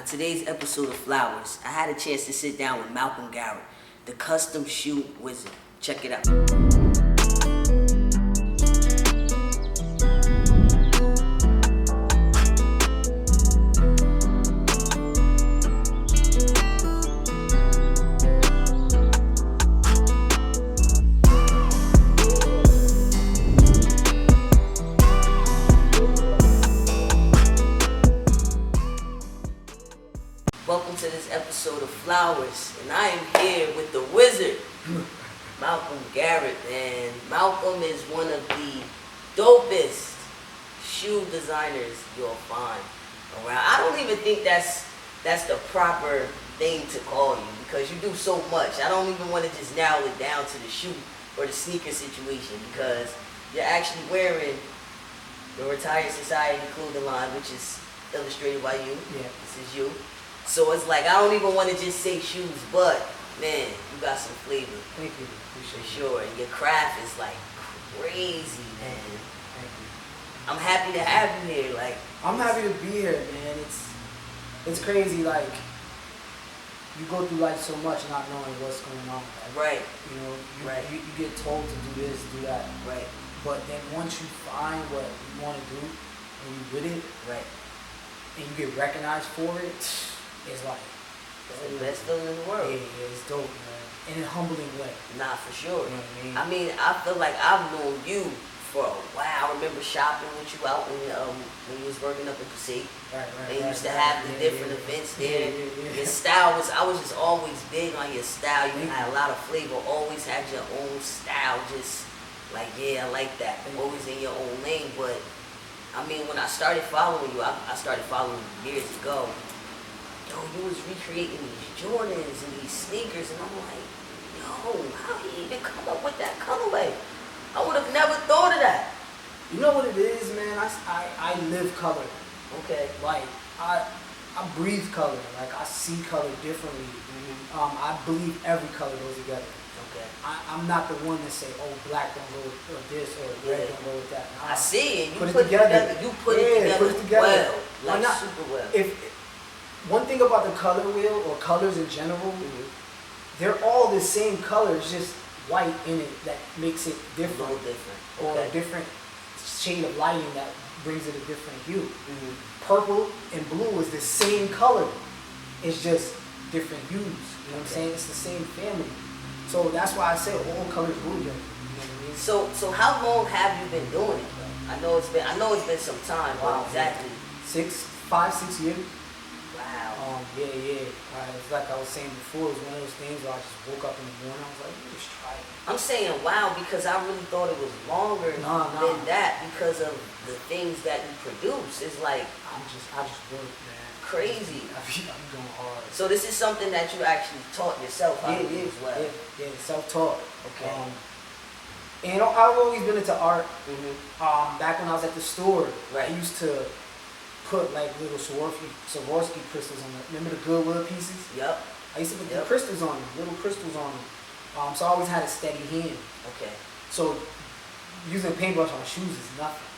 On today's episode of Flowers, I had a chance to sit down with Malcolm Garrett, the custom shoe wizard. Check it out. Welcome to this episode of Flowers, and I am here with the wizard, Malcolm Garrett, and Malcolm is one of the dopest shoe designers you'll find around. I don't even think that's the proper thing to call you, because you do so much. I don't even want to just narrow it down to the shoe or the sneaker situation, because you're actually wearing the Retired Society clothing line, which is illustrated by you. Yeah. This is you. So it's like, I don't even want to just say shoes, but man, you got some flavor. Thank you. For sure. And your craft is like crazy, man. Thank you. I'm happy to have you here. Like, I'm happy to be here, man. It's crazy. Like, you go through life so much not knowing what's going on. Like, right. You know, Right. you get told to do this, do that. Right. But then once you find what you want to do and you with it, Right. and you get recognized for it, it's like It's the best feeling in the world. Yeah, it's dope, man. In a humbling way. Nah, for sure. You know what I mean? I feel like I've known you for a while. I remember shopping with you out when you was working up in Passaic. Right. They used to have the different events there. Yeah. Your style I was just always big on your style. You Thank had a you. lot of flavor, always had your own style. Just like, yeah, I like that. Thank you. Always in your own lane. But I mean, when I started following you, I started following you years ago. Yo, you was recreating these Jordans and these sneakers, and I'm like, yo, how he even come up with that colorway? I would have never thought of that. You know what it is, man? I live color. Okay. Like, I breathe color. Like, I see color differently. I believe every color goes together. Okay. I'm not the one to say, oh, black don't go with this or red don't go with that. I Nah. see it. You Put it put it together. You put it together well. Why Like, not? super well. If one thing about the color wheel or colors in general, they're all the same color. It's just white in it that makes it A different. little different. Or Okay. a different shade of lighting that brings it a different hue. Purple and blue is the same color. It's just different hues. You know what I'm saying? It's the same family. So that's why I say all colors go together. You know what I mean? So how long have you been doing it, though? I know it's been some time. Wow. But exactly. 5-6 years. Wow. Yeah. It's like I was saying before, it was one of those things where I just woke up in the morning, I was like, let's try it. I'm saying wow because I really thought it was longer than that because of the things that you produce. It's like I just work, man. Crazy. I'm going hard. So this is something that you actually taught yourself how to do as well. Yeah, self-taught. Okay. And I've always been into art. Mm-hmm. Back when I was at the store, Right. I used to put like little Swarovski crystals on them. Remember the Goodwill pieces? Yep. I used to put the crystals on them, little crystals on them. So I always had a steady hand. Okay. So using paintbrush on shoes is nothing.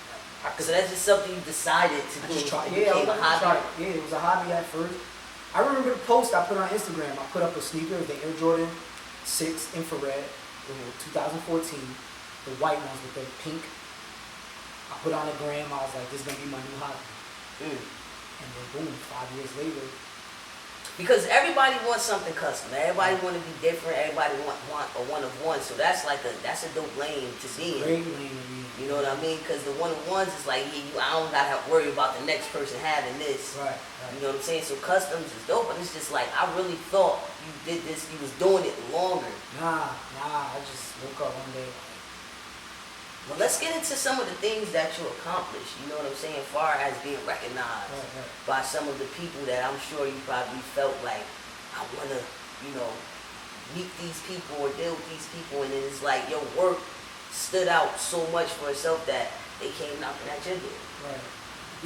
So that's just something you decided to do. I just tried. It became a hobby. Yeah, it was a hobby at first. I remember the post I put on Instagram. I put up a sneaker, the Air Jordan 6 infrared, 2014, the white ones with the pink. I put on a gram. I was like, this is gonna be my new hobby. And then boom, 5 years later. Because everybody wants something custom. Everybody want to be different. Everybody want a one of one. So that's like that's a dope lane to be in. Great lane to be in. You know what I mean? Because the one of ones is like, I don't gotta have to worry about the next person having this. Right. You know what I'm saying? So customs is dope, but it's just like I really thought you did this. You was doing it longer. Nah. I just woke up one day. Well, let's get into some of the things that you accomplished. You know what I'm saying? As far as being recognized by some of the people that I'm sure you probably felt like, I want to, meet these people or deal with these people. And then it's like your work stood out so much for itself that they came knocking at your door. Right.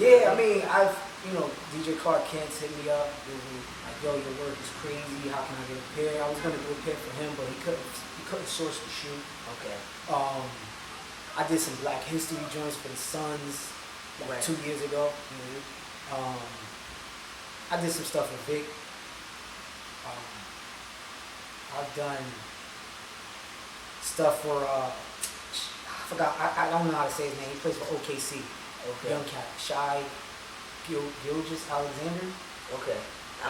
Yeah, I mean, DJ Clark Kent's hit me up. Like, yo, your work is crazy. How can I get a pair? I was going to do a pair for him, but he couldn't source the shoe. Okay. I did some Black History joints for the Suns like 2 years ago. I did some stuff with Vic. I've done stuff for I forgot. I don't know how to say his name. He plays for OKC. Okay. Young cat, Shy Gilgis Alexander. Okay.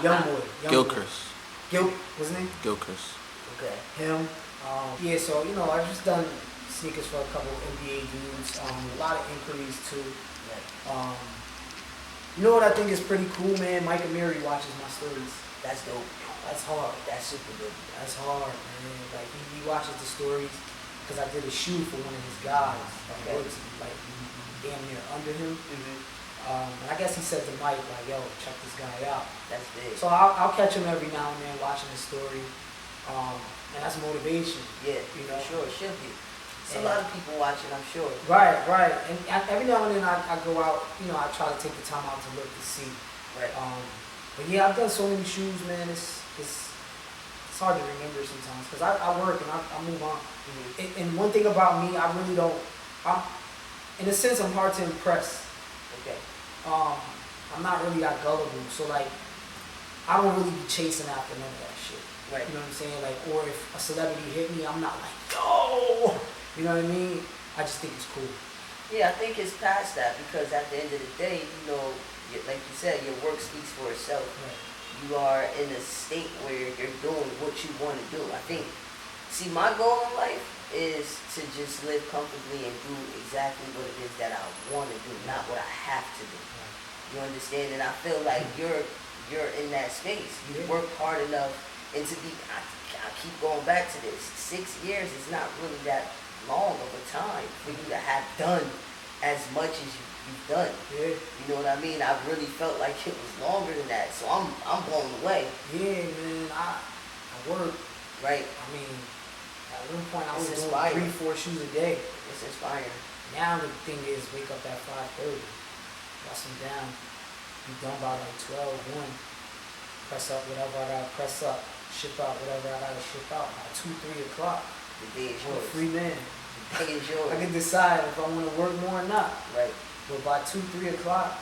Young boy. Gilchrist. What's his name? Gilchrist. Okay. Him. Yeah, so I've just done sneakers for a couple NBA dudes. A lot of inquiries too. Right. You know what I think is pretty cool, man? Mike Amiri watches my stories. That's dope. That's hard. That's super dope. That's hard, man. Like he watches the stories because I did a shoe for one of his guys. Okay. Works like damn near under him. Mm-hmm. And I guess he said to Mike like, "Yo, check this guy out." That's big. So I'll catch him every now and then watching his story, and that's motivation. Yeah, you know. Sure, it should be. There's a lot of people watching, I'm sure. Right. And every now and then I go out, I try to take the time out to look to see. Right. But yeah, I've done so many shoes, man. It's hard to remember sometimes because I work and I move on. Mm-hmm. And one thing about me, I really don't. In a sense, I'm hard to impress. Okay. I'm not really that gullible, so like, I don't really be chasing after none of that shit. Right. You know what I'm saying? Like, or if a celebrity hit me, I'm not like, yo. You know what I mean? I just think it's cool. Yeah, I think it's past that because at the end of the day, like you said, your work speaks for itself. Right. You are in a state where you're doing what you want to do. I think, my goal in life is to just live comfortably and do exactly what it is that I want to do, not what I have to do. Right. You understand? And I feel like you're in that space. You work hard enough, and I keep going back to this. 6 years is not really that long of a time for you to have done as much as you've done. Yeah. You know what I mean? I really felt like it was longer than that, so I'm blown away. Yeah, man. I work. Right. I mean, at one point I It's was inspiring. doing 3-4 shoes a day. It's inspiring. Now the thing is, wake up at 5:30, bust them down, be done by like 12, 1, press up whatever I gotta press up, ship out whatever I gotta ship out by 2, 3 o'clock. The day is I'm a yours. free man. The day is yours. I can decide if I want to work more or not. Right. But by 2, 3 o'clock,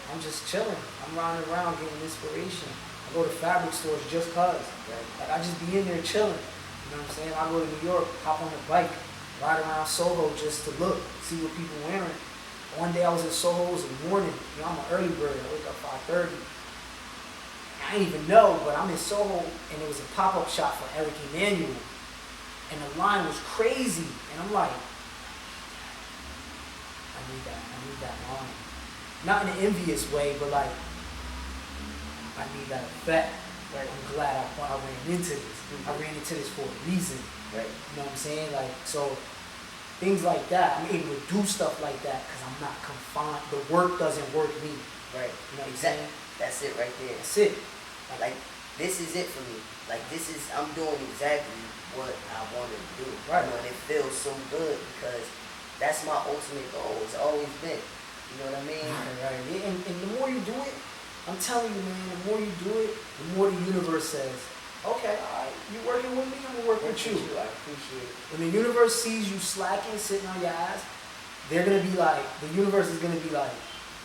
I'm just chilling. I'm riding around getting inspiration. I go to fabric stores just cause. Right. Like I just be in there chilling. You know what I'm saying? I go to New York, hop on the bike, ride around Soho just to look, see what people wearing. One day I was in Soho, it was in the morning. I'm an early bird. I wake up 5:30. I didn't even know, but I'm in Soho and it was a pop-up shop for Eric Emanuel. And the line was crazy. And I'm like, I need that line. Not in an envious way, but like, I need that effect. Right. I'm glad I ran into this. I ran into this for a reason. Right. You know what I'm saying? Like, so things like that, I'm able to do stuff like that because I'm not confined. The work doesn't work me. Right. You know what I'm Exactly. saying? That's it right there. That's it. Like, this is it for me. Like, I'm doing exactly what I wanted to do. Right. And it feels so good because that's my ultimate goal. It's always been. You know what I mean? Right. Yeah, and the more you do it, I'm telling you, man, the more you do it, the more the universe says, okay, all right, you working with me, I'm going to work with you. I appreciate it. When the universe sees you slacking, sitting on your ass, they're going to be like, the universe is going to be like,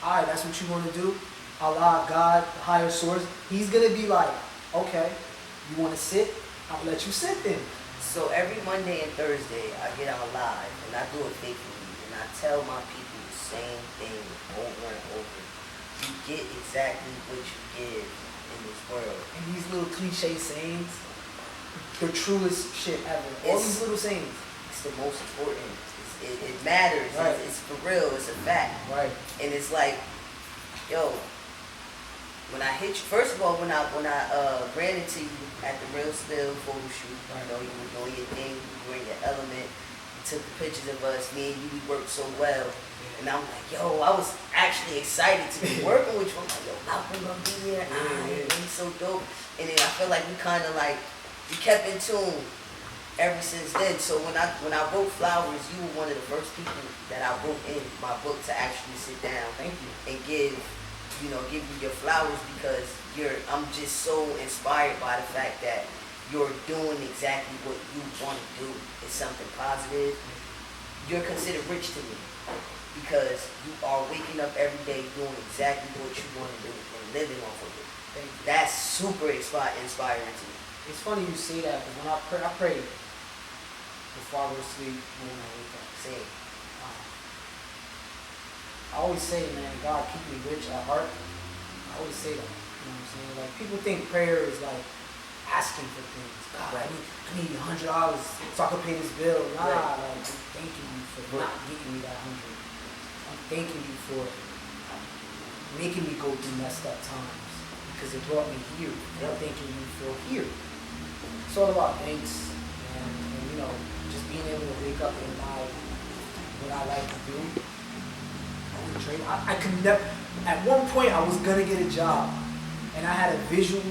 all right, that's what you want to do? Allah, God, the higher source, he's going to be like, okay, you want to sit? I'll let you sit then. So every Monday and Thursday, I get on live, and I do it faithfully, and I tell my people the same thing over and over. You get exactly what you give in this world. And these little cliche sayings, the truest shit ever. All these little sayings. It's the most important. It matters. Right. It's for real. It's a fact. Right. And it's like, yo, when I hit you, first of all, when I ran into you at the Real Spill photo shoot, Right. you were doing your thing, you were in your element, you took the pictures of us, me and you, we worked so well. And I'm like, yo, I was actually excited to be working with you. I'm like, yo, Malcolm gonna be here. He's so dope. And then I feel like we kind of like, we kept in tune ever since then. So when I wrote Flowers, you were one of the first people that I wrote in my book to actually sit down. Thank you. And give you your flowers because I'm just so inspired by the fact that you're doing exactly what you want to do. It's something positive. You're considered rich to me because you are waking up every day doing exactly what you want to do and living off of it. Thank you. That's super inspiring to me. It's funny you say that because when I pray before I go to sleep, when I wake up. Same. I always say, man, God keep me rich at heart. I always say that. You know what I'm saying? Like people think prayer is like asking for things. God, Right. I need $100 so I can pay this bill. Nah, Right. like I'm thanking you for not getting me that 100. I'm thanking you for making me go through messed up times because it brought me here. And I'm thanking you for here. It's all about thanks and you know, just being able to wake up and what I like to do. I could never. At one point, I was gonna get a job, and I had a visual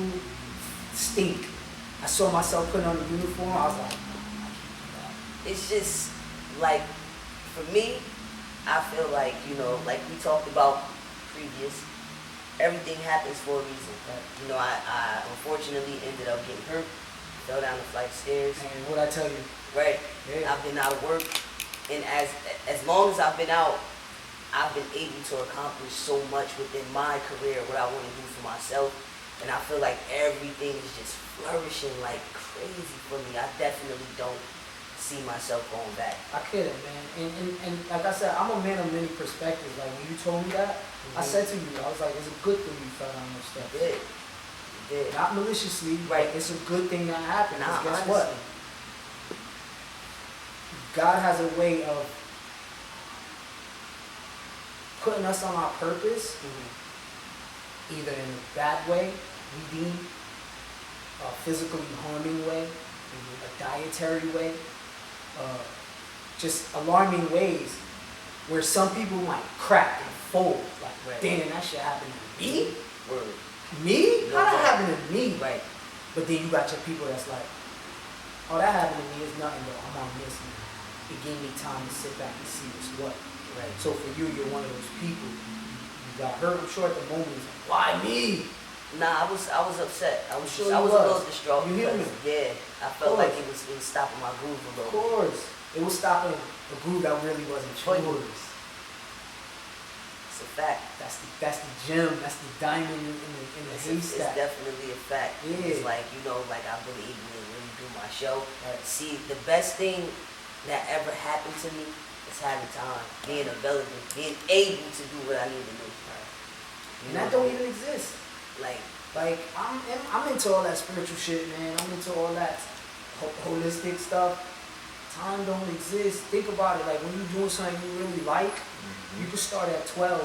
stink. I saw myself putting on a uniform. I was like, I can't do that. It's just like, for me, I feel like, you know, like we talked about previous, everything happens for a reason. Right. You know, I unfortunately ended up getting hurt, fell down a flight of stairs. And what I tell you, Right. Yeah. I've been out of work, and as long as I've been out, I've been able to accomplish so much within my career, what I want to do for myself, and I feel like everything is just flourishing like crazy for me. I definitely don't see myself going back. I couldn't, man. And like I said, I'm a man of many perspectives. Like when you told me that, I said to you, I was like, it's a good thing you fell down those steps. You did. You did. Not maliciously, Right. but it's a good thing that happened. Nah, Guess honestly. what? God has a way of putting us on our purpose, either in a bad way, we deem, a physically harming way, a dietary way, just alarming ways where some people might crack and fold. Like, Right. damn, that shit happened to me? Word. Me? No How that way. happened to me? Right. But then you got your people that's like, oh, that happened to me, it's nothing though, I'm on this now. It gave me time to sit back and see what's what. Right. So for you, you're one of those people. You got hurt, I'm sure at the moment, it's like, why me? Nah, I was upset. I was Sure I you was a was. little distraught You because human. I felt like Course. it was stopping my groove a Of little. course. It was stopping a groove that really wasn't Funny. yours. It's a fact. That's the gem, that's the diamond in the It's haystack. definitely a fact. Yeah. It's like, you know, like I've been able to really do my show. Right. See, the best thing that ever happened to me is having time, being available, being able to do what I need to do. And that don't even exist. Like, Like, I'm into all that spiritual shit, man. I'm into all that holistic stuff. Time don't exist. Think about it. Like, when you're doing something you really like, you can start at 12.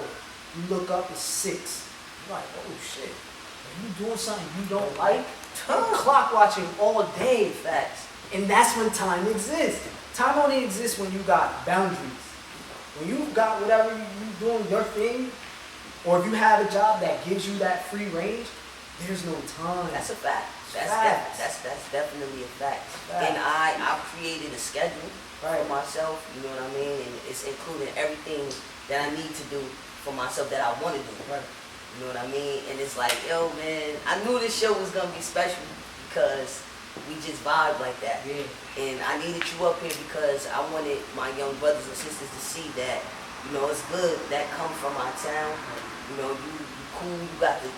You look up, it's 6. You're like, oh, shit. When you doing something you don't like, you're clock watching all day. facts. And that's when time exists. Time only exists when you got boundaries. When you got whatever you doing your thing, or if you have a job that gives you that free range, there's no time. That's a fact. Facts. That's definitely a fact. Facts. And I've created a schedule Right. for myself, you know what I mean? And it's including everything that I need to do for myself that I want to do. Right. You know what I mean? And it's like, yo, man, I knew this show was gonna be special because we just vibe like that. Yeah. And I needed you up here because I wanted my young brothers and sisters to see that, you know, it's good that come from our town. You know, you cool, you got the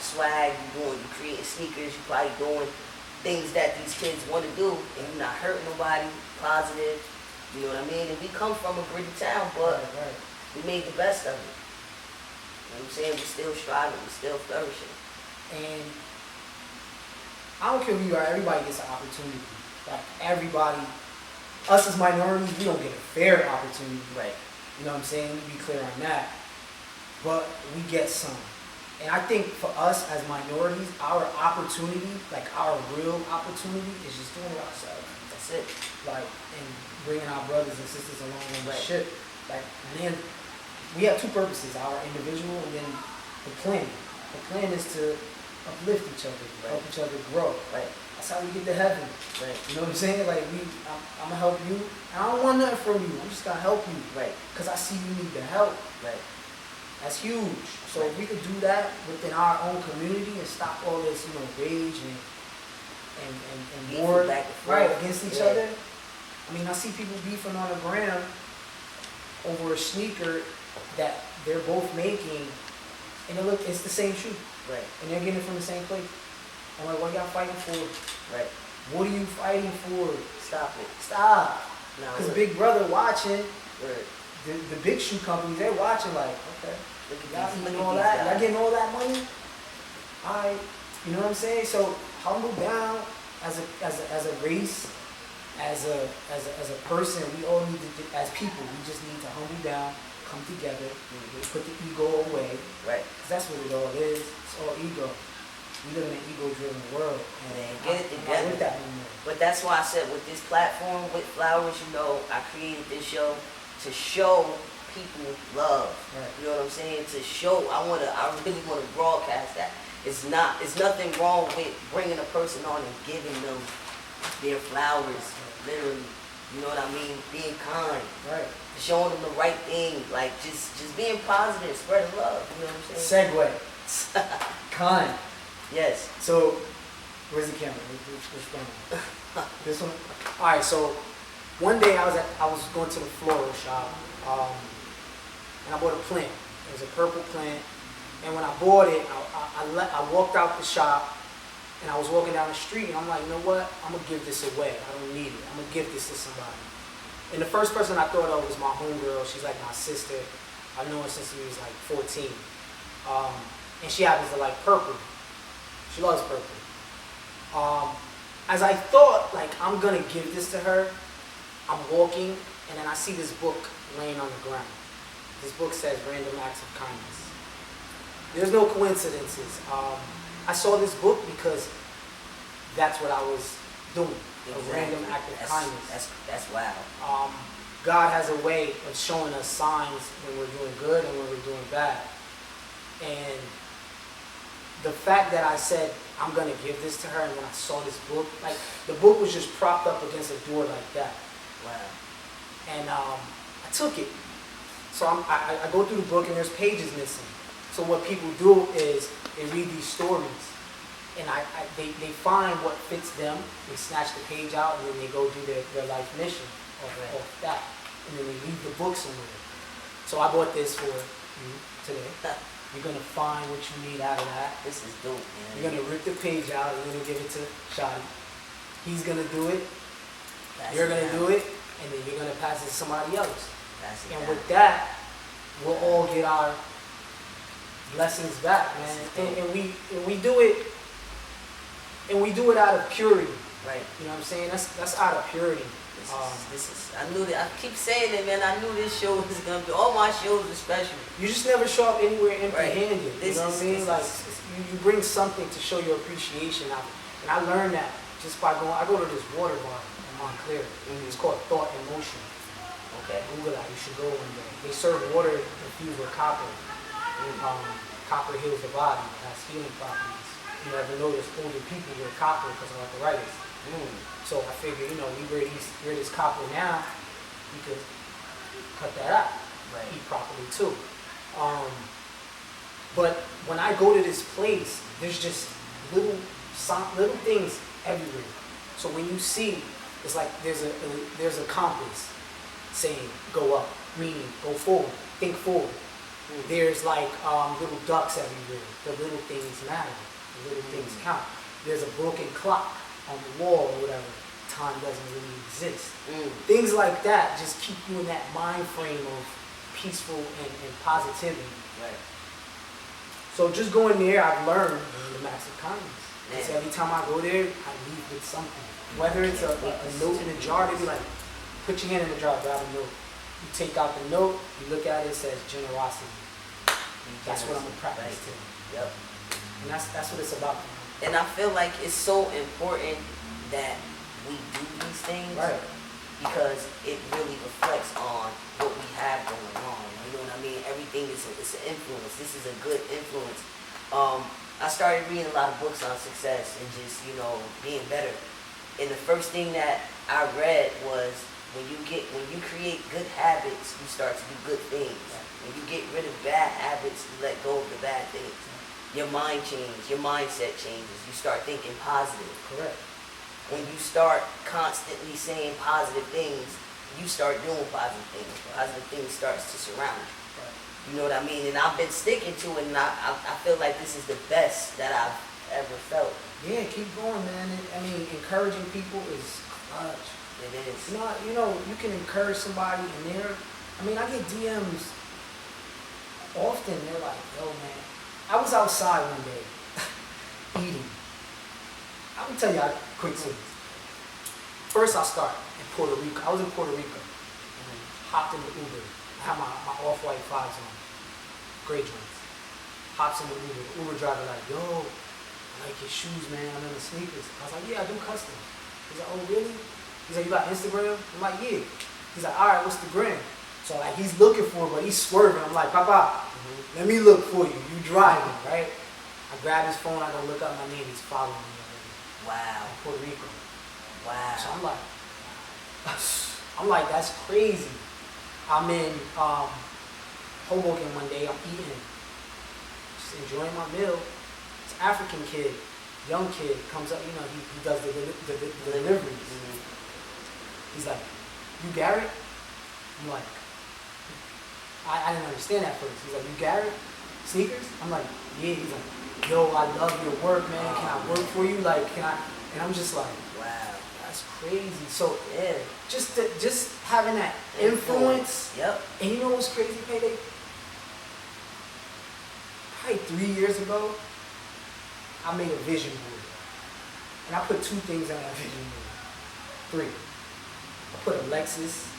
swag, you creating sneakers, you probably doing things that these kids want to do, and you're not hurting nobody, positive. You know what I mean? And we come from a gritty town, but Right. we made the best of it. You know what I'm saying? We're still striving, we're still flourishing. And I don't care who you are, everybody gets an opportunity. Like everybody, us as minorities, we don't get a fair opportunity. Right. You know what I'm saying? Let me be clear on that. But we get some. And I think for us as minorities, our opportunity, like our real opportunity, is just doing it ourselves. That's it. Like, and bringing our brothers and sisters along on the Right. ship. Like, man, we have two purposes, our individual and then the plan. The plan is to uplift each other, help each other grow. Right. That's how we get to heaven. Right. You know what I'm saying? Like, I'm gonna help you. I don't want nothing from you. I'm just gonna help you. Right. Because I see you need the help. Right. That's huge. So if we could do that within our own community and stop all this, you know, rage and Beefing war back and forth. right against each Yeah. other. I mean, I see people beefing on the ground over a sneaker that they're both making, and it's the same shoe. Right. And they're getting it from the same place. I'm like, what y'all fighting for? Right. What are you fighting for? Stop it. Stop. No, Because Big Brother watching, right. the big shoe companies, they're watching like, okay, Look at y'all these, eating look all at that, these y'all guys. getting all that money? Alright, you know what I'm saying? So humble down as a race, as a person, we all need to, as people, we just need to humble down, come together, put the ego away. Right. Because that's what it all is. It's all ego. We live in an ego-driven world. Man, get it I'm together. not with that no more. But that's why I said with this platform, with Flowers, you know, I created this show to show people love. Right. You know what I'm saying? To show, I really want to broadcast that. It's nothing wrong with bringing a person on and giving them their flowers, literally. You know what I mean? Being kind. Right. Showing them the right thing. Like, just being positive, spreading love. You know what I'm saying? Segue. Kind. Yes. So, where's the camera? Which one? This one? Alright, so one day I was going to the floral shop, and I bought a plant. It was a purple plant. And when I bought it, I walked out the shop, and I was walking down the street, and I'm like, you know what? I'm going to give this away. I don't need it. I'm going to give this to somebody. And the first person I thought of was my homegirl. She's like my sister. I've known her since we was like 14. And she happens to like purple. She loves purple. As I thought, like, I'm going to give this to her, I'm walking, and then I see this book laying on the ground. This book says Random Acts of Kindness. There's no coincidences. I saw this book because that's what I was doing. Exactly. A random act of kindness. That's wow. God has a way of showing us signs when we're doing good and when we're doing bad. And the fact that I said, I'm going to give this to her, and when I saw this book, like, the book was just propped up against a door like that. Wow. And I took it. So I go through the book, and there's pages missing. So what people do is they read these stories, and they find what fits them, they snatch the page out, and then they go do their life mission off that. And then they leave the book somewhere. So I bought this for you today. You're going to find what you need out of that. This is dope, man. You're going to rip the page out, and you're going to give it to Shadi. He's going to do it. You're going to do it, and then you're going to pass it to somebody else. And with that, we'll all get our blessings back, man. And we do it, and we do it out of purity. Right. You know what I'm saying? That's out of purity. I knew that. I keep saying it, man. I knew this show was gonna be. All my shows are special. You just never show up anywhere empty-handed. Right. You know what I mean? Like, you bring something to show your appreciation out. And I learned that just by going. I go to this water bar in Montclair. It's called Thought and Motion. Okay. Google that. You should go one day. They serve water infused with copper. Copper heals the body. It has healing properties. You ever notice older people with copper because of arthritis? So I figured, you know, we're this copper now, we could cut that out, eat properly too. But when I go to this place, there's just little things everywhere. So when you see, it's like there's a compass saying go up, meaning go forward, think forward. There's like little ducks everywhere. The little things matter. The little things count. There's a broken clock on the wall or whatever. Time doesn't really exist. Things like that just keep you in that mind frame of peaceful and positivity. Right. So just going there, I've learned the acts of kindness. Because every time I go there, I leave with something. Whether it's a note in a jar, they be like, put your hand in the jar, grab a note. You take out the note, you look at it, it says generosity. That's what I'm going to practice today. Yep. And that's what it's about. And I feel like it's so important that we do these things because it really reflects on what we have going on. You know what I mean? Everything is it's an influence. This is a good influence. I started reading a lot of books on success and just, you know, being better. And the first thing that I read was when you create good habits, you start to do good things. When you get rid of bad habits, you let go of the bad things. Your mind changes, your mindset changes. You start thinking positive. Correct. When you start constantly saying positive things, you start doing positive things. Positive things starts to surround you. Right. You know what I mean? And I've been sticking to it, and I feel like this is the best that I've ever felt. Yeah, keep going, man. I mean, encouraging people is clutch. It is. You can encourage somebody, and I get DMs often. They're like, yo, man, I was outside one day eating. I'm gonna tell you a quick story. First, I'll start in Puerto Rico. I was in Puerto Rico. Hopped in the Uber. I had my off-white 5s on. Great joints. Hops in the Uber. The Uber driver like, yo, I like your shoes, man. I'm in the sneakers. I was like, yeah, I do custom. He's like, oh, really? He's like, you got Instagram? I'm like, yeah. He's like, all right, what's the gram? So like, he's looking for it, but he's swerving. I'm like, Papa, let me look for you. You driving, right? I grab his phone. I go look up my name. He's following me already. Wow. In Puerto Rico. Wow. So I'm like, that's crazy. I'm in Hoboken one day. I'm eating, just enjoying my meal. This African kid, young kid, comes up. You know, he does the deliveries. He's like, you Garret? I'm like, I didn't understand that first. He's like, you Garret? Sneakers? I'm like, yeah. He's like, yo, I love your work, man. Can I work for you? Like, can I? And I'm just like, wow. That's crazy. So yeah, just having that influence. Yep. And you know what's crazy, Payday? Probably 3 years ago, I made a vision board, and I put 2 things on that vision board. 3. I put a Lexus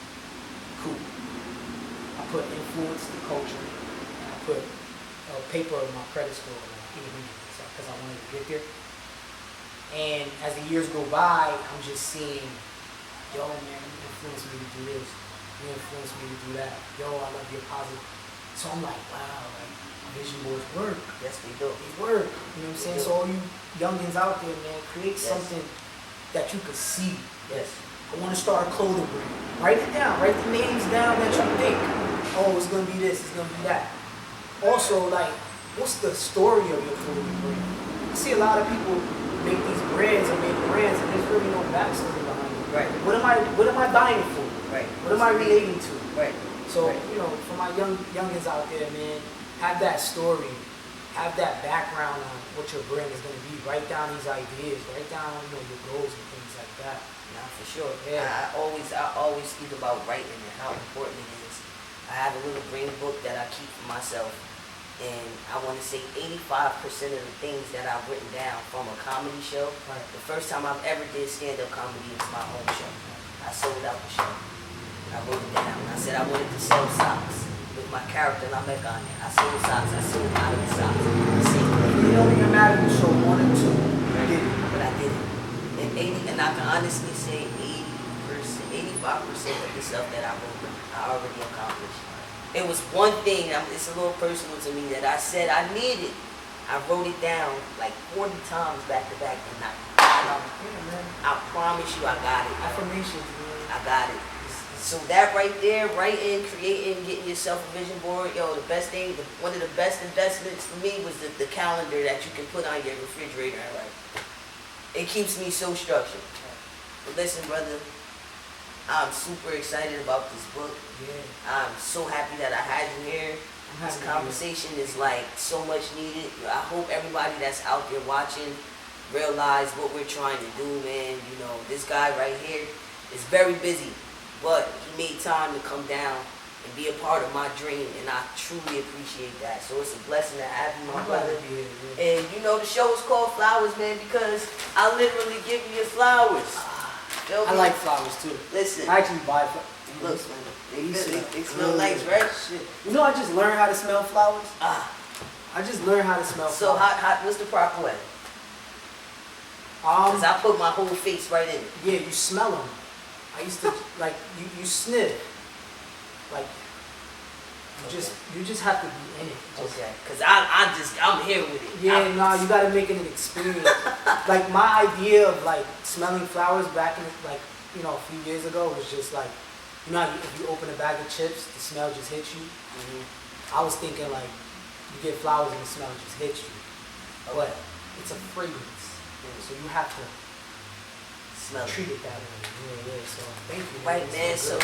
coupe. I put influence the culture, and I put a paper of my credit score because I wanted to get there. And as the years go by, I'm just seeing, yo, man, you influenced me to do this. You influenced me to do that. Yo, I love your positive. So I'm like, wow, like, vision boards work. Yes, they do. They work. You know what I'm saying? So all you youngins out there, man, create something that you could see. Yes. I want to start a clothing brand. Write it down. Write the names down that you think. Oh, it's going to be this. It's going to be that. Also, like, what's the story of your clothing brand? I see a lot of people make these brands and make brands, and there's really no backstory behind it. Right. What am I dying for? Right. What am I relating to? Right. So, you know, for my youngins out there, man, have that story, have that background on what your brand is going to be. Write down these ideas. Write down, your goals and things like that. Nah, for sure. Yeah. I always speak about writing and how important it is. I have a little brain book that I keep for myself. And I want to say 85% of the things that I've written down from a comedy show, the first time I've ever did stand-up comedy was my own show. I sold out the show. I wrote it down. I said I wanted to sell socks with my character Lamek on it. I sold socks. I sold out of the socks. It don't even matter if you sold 1 or 2. Right. But I did it. And I can honestly say 85% of the stuff that I wrote, I already accomplished. It was one thing, it's a little personal to me, that I said I needed. I wrote it down like 40 times back to back, and I promise you I got it. Affirmations, man. I got it. So that right there, writing, creating, getting yourself a vision board, yo, the best thing, one of the best investments for me was the calendar that you can put on your refrigerator. Like, it keeps me so structured. But listen, brother, I'm super excited about this book. Yeah. I'm so happy that I had you here. This conversation is like so much needed. I hope everybody that's out there watching realize what we're trying to do, man. You know, this guy right here is very busy, but he made time to come down and be a part of my dream, and I truly appreciate that. So it's a blessing to have you, my brother. And you know, the show is called Flowers, man, because I literally give you your flowers. I like flowers too. Listen. I actually buy flowers. Look, man, they smell nice, right? Shit. You know, I just learned how to smell flowers. I just learned how to smell flowers. So what's the proper way? Because I put my whole face right in it. Yeah, you smell them. I used to, like, you sniff. Like, you just have to be in it. Okay, because I'm here with it. Yeah, you got to make it an experience. Like, my idea of, like, smelling flowers back in, like, a few years ago was just, like, how if you open a bag of chips, the smell just hits you? I was thinking, like, you get flowers and the smell just hits you. But it's a fragrance. So you have to smell treat it that way. Yeah. So thank you. Right, man. So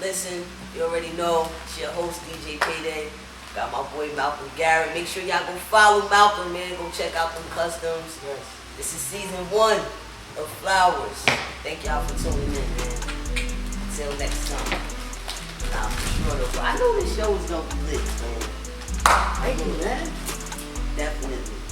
listen, you already know it's your host, DJ Payday. Got my boy Malcolm Garrett. Make sure y'all go follow Malcolm, man. Go check out them customs. Yes. This is season 1 of F.L.O.U.R.S. Thank y'all for tuning in, man. Until next time. Nah, for sure though. I know this show is gonna be lit, man. Thank you, man. Definitely.